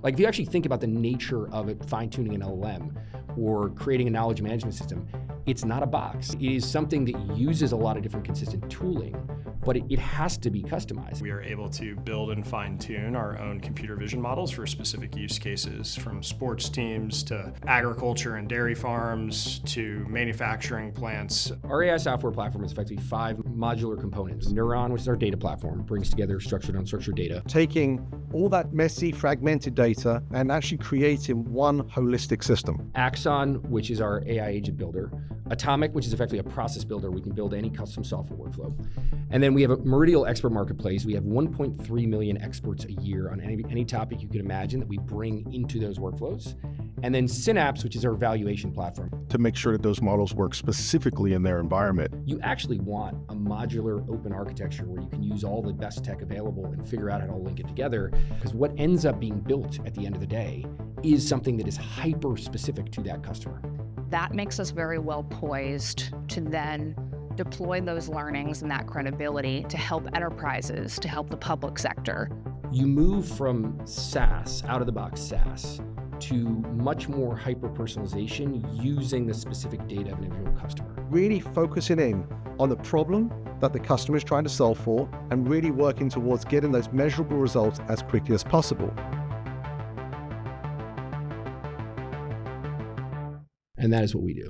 Like if you actually think about the nature of it, fine-tuning an LLM or creating a knowledge management system, it's not a box. It is something that uses a lot of different consistent tooling, but it has to be customized. We are able to build and fine-tune our own computer vision models for specific use cases, from sports teams to agriculture and dairy farms to manufacturing plants. Our AI software platform is effectively 5 modular components. Neuron, which is our data platform, brings together structured and unstructured data. Taking all that messy, fragmented data and actually creating one holistic system. Axon, which is our AI agent builder. Atomic, which is effectively a process builder. We can build any custom software workflow. And then we have a Meridial expert marketplace. We have 1.3 million experts a year on any topic you can imagine that we bring into those workflows. And then Synapse, which is our valuation platform. To make sure that those models work specifically in their environment. You actually want a modular open architecture where you can use all the best tech available and figure out how to link it together. Because what ends up being built at the end of the day is something that is hyper specific to that customer. That makes us very well poised to then deploy those learnings and that credibility to help enterprises, to help the public sector. You move from SaaS, out-of-the-box SaaS, to much more hyper-personalization using the specific data of an individual customer. Really focusing in on the problem that the customer is trying to solve for and really working towards getting those measurable results as quickly as possible. And that is what we do.